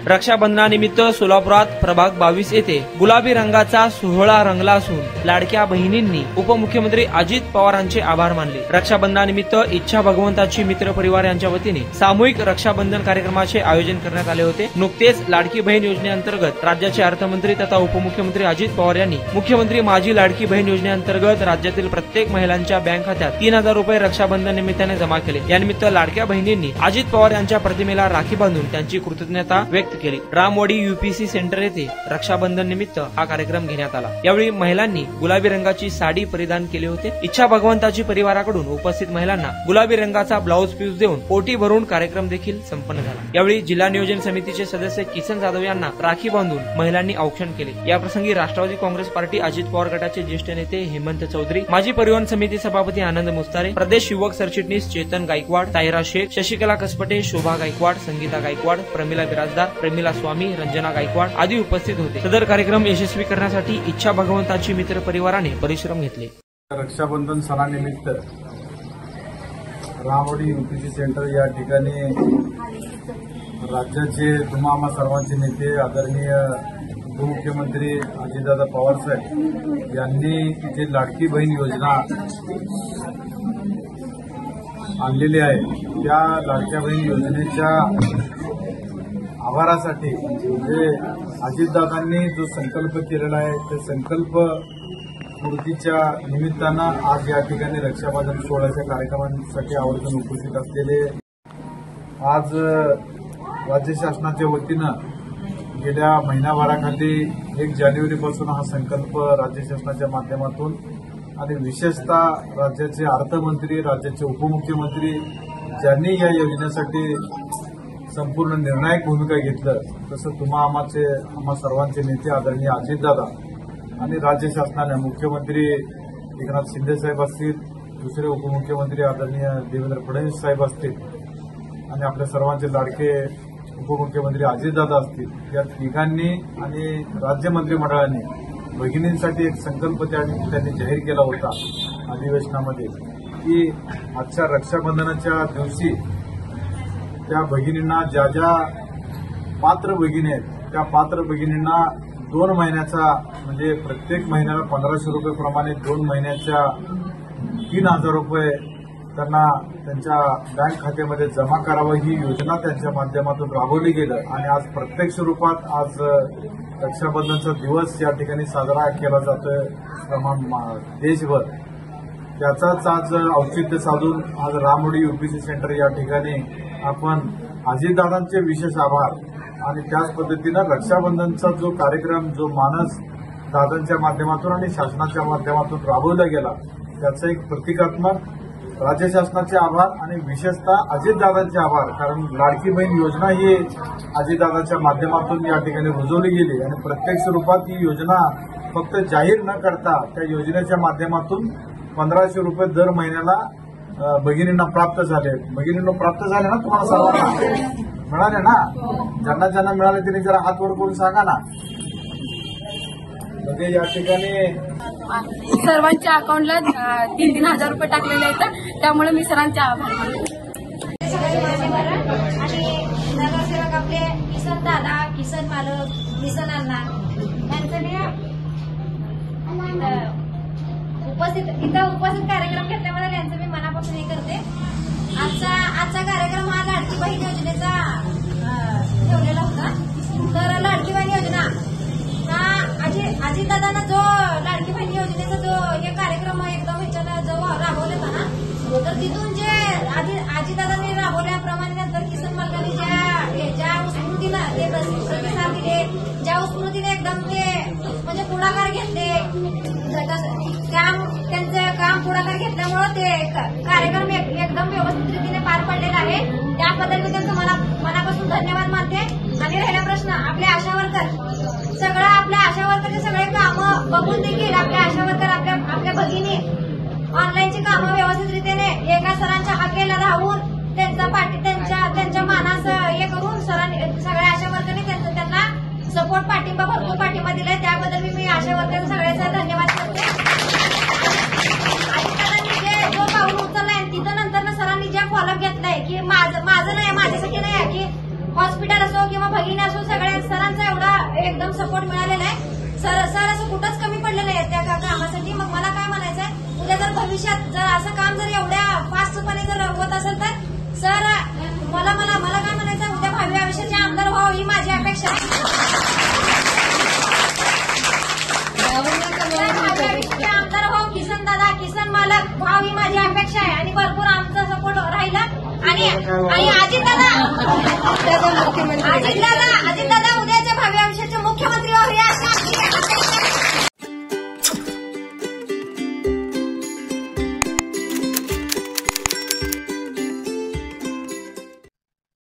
रक्षाबंधनानिमित्त सोलापुरात प्रभाग 22 येथे गुलाबी रंगाचा सोहळा रंगला असून लाडक्या बहिणींनी उपमुख्यमंत्री अजित पवारांचे आभार मानले। रक्षाबंधनानिमित्त इच्छा भगवंताची मित्र परिवार यांच्या वतीने सामूहिक रक्षाबंधन कार्यक्रमाचे आयोजन करण्यात आले होते। नुकतेच लाडकी बहीण योजनेअंतर्गत राज्याचे अर्थमंत्री तथा उपमुख्यमंत्री अजित पवार यांनी मुख्यमंत्री माझी लाडकी बहीण योजनेअंतर्गत राज्यातील प्रत्येक महिलांच्या बँक खात्यात 3000 रुपये रक्षाबंधन निमित्ताने जमा केले। यानिमित्त लाडक्या बहिणींनी अजित पवार यांच्या प्रतिमेला राखी बांधून त्यांची कृतज्ञता व्यक्त केली। रामवाडी यूपीसी सेंटर येथे रक्षाबंधन निमित्त हा कार्यक्रम घेण्यात आला। यावेळी महिलांनी गुलाबी रंगाची साडी परिधान केले होते। इच्छा भगवंताची परिवाराकडून उपस्थित महिलांना गुलाबी रंगाचा ब्लाउज पीस देऊन पोटी भरून कार्यक्रम देखील संपन्न झाला। यावेळी जिल्हा नियोजन समितीचे सदस्य किसन जाधव यांना राखी बांधून महिलांनी औक्षण केले। याप्रसंगी राष्ट्रवादी काँग्रेस पार्टी अजित पवार गटाचे ज्येष्ठ नेते हेमंत चौधरी, माजी परिवहन समिती सभापती आनंद मुस्तारे, प्रदेश युवक सरचिटणीस चेतन गायकवाड, ताहिरा शेख, शशिकला कसपटे, शोभा गायकवाड, संगीता गायकवाड, प्रमिला बिराजदार, प्रमिला स्वामी, रंजना गायकवाड आदी उपस्थित होते। सदर कार्यक्रम यशस्वी करण्यासाठी इच्छा भगवंताची मित्र परिवाराने परिश्रम घेतले। रक्षाबंधन सणानिमित्त रामवाडी यूपीसी सेंटर या ठिकाणी राज्याचे तुम्हा सर्वांचे नेते आदरणीय उपमुख्यमंत्री अजितदादा पवार साहेब यांनी जी लाडकी बहीण योजना आणलेली आहे त्या लाडक्या बहीण योजनेच्या आभारासाठी म्हणजे अजितदादांनी जो संकल्प केलेला आहे त्या संकल्प पूर्तीच्या निमित्तानं आज या ठिकाणी रक्षाबंधन सोहळ्याच्या कार्यक्रमांसाठी आवर्जून उपस्थित असलेले आज राज्य शासनाच्या वतीनं गेल्या महिनाभराखाली 1 जानेवारीपासून हा संकल्प राज्य शासनाच्या माध्यमातून आणि विशेषतः राज्याचे अर्थमंत्री, राज्याचे उपमुख्यमंत्री ज्यांनी या योजनेसाठी संपूर्ण निर्णायक भूमिका घेतलं तसं आम्हा सर्वांचे नेते आदरणीय अजितदादा आणि राज्य शासनाने मुख्यमंत्री एकनाथ शिंदे साहेब असतील, दुसरे उपमुख्यमंत्री आदरणीय देवेंद्र फडणवीस साहेब असतील आणि आपल्या सर्वांचे लाडके उपमुख्यमंत्री अजितदादा असतील या तिघांनी आणि राज्य मंत्रिमंडळाने भगिनींसाठी एक संकल्प त्यांनी जाहीर केला होता अधिवेशनामध्ये की आजच्या रक्षाबंधनाच्या दिवशी त्या भगिनींना ज्या पात्र भगिनी आहेत त्या पात्र भगिनींना 2 महिन्याचा म्हणजे प्रत्येक महिन्याला 1500 रुपये प्रमाणे 2 महिन्याच्या 3000 रुपये त्यांना त्यांच्या बँक खात्यामध्ये जमा करावं ही योजना त्यांच्या माध्यमातून राबवली गेलं आणि आज प्रत्यक्ष रूपात आज रक्षाबंधनचा दिवस या ठिकाणी साजरा केला जातोय देशभर। त्याचाच आज औचित्य साधून आज रामवाडी यूपीसी सेंटर या ठिकाणी आपण अजितदादांचे विशेष आभार आणि त्याच पद्धतीनं रक्षाबंधनचा जो कार्यक्रम जो मानस दादांच्या माध्यमातून आणि शासनाच्या माध्यमातून राबवला गेला त्याचं एक प्रतिकात्मक राज्य शासनाचे आभार आणि विशेषतः अजितदादांचे आभार। कारण लाडकी बहीण योजना ही अजितदादांच्या माध्यमातून या ठिकाणी रुजवली गेली आणि प्रत्यक्ष रूपात ही योजना फक्त जाहीर न करता त्या योजनेच्या माध्यमातून 1500 रुपये दर महिन्याला भगिनींना प्राप्त झाले। भगिनींना प्राप्त झाले ना तुम्हाला सर्वांना मिळाले ना? ज्यांना मिळाले त्यांनी जरा हात वर करून सांगा ना। म्हणजे या ठिकाणी सर्वांच्या अकाउंटला 3,000 रुपये टाकलेले आहेत त्यामुळे मी सरांचे आभार मानते। आणि नगरसेवक आपले किसन दादा, किसन मालक, किसन अण्णा यांचं मी उपस्थित कार्यक्रम घेतल्यामुळे त्यांचं मी मनापासून हे करते। आजचा कार्यक्रम हा लाडकी बहीण योजनेचा ठेवलेला होता। तर लाडकी बहीण योजना हा अजितदादांना जो लाडकी बहीण योजनेचा जो हे कार्यक्रम एकदम ह्याच्याला जो राबवला होता ना तर तिथून जे अजितदादांनी राबवल्याप्रमाणे नंतर किसन मालकांनी ज्या स्मृतीनं ते प्रतिसाद दिले, ज्या स्मृतीने एकदम ते म्हणजे पुढाकार घेतले, त्यांचं काम पुढाकार घेतल्यामुळं ते कार्यक्रम एकदम व्यवस्थित रीतीने पार पडलेला आहे। त्याबद्दल मी त्यांचं मनापासून धन्यवाद मानते। आणि राहिला प्रश्न आपल्या आशा वर्कर सगळं आपल्या आशा वर्करचे सगळे कामं बघून देखील आपल्या आशा वर्कर आपल्या भगिनी ऑनलाईनची कामं व्यवस्थित रीतीने एका सरांच्या हाकेला राहून त्यांच्या मानास हे करून सगळ्या आशा वर्करने त्यांना सपोर्ट भरपूर पाठिंबा दिलाय। त्याबद्दल मी आशा वर्कर सगळ्यांचा धन्यवाद करते। अजितदादांनी जो पाऊल उचललाय तिथं नंतर सरांनी ज्या फॉलोअप घेतलाय की माझं नाही, माझ्यासाठी नाही की हॉस्पिटल असो किंवा भगिनी असो सगळ्या व्हावी माझी अपेक्षा आहे आणि भरपूर आमचा सपोर्ट राहिला आणि अजितदादा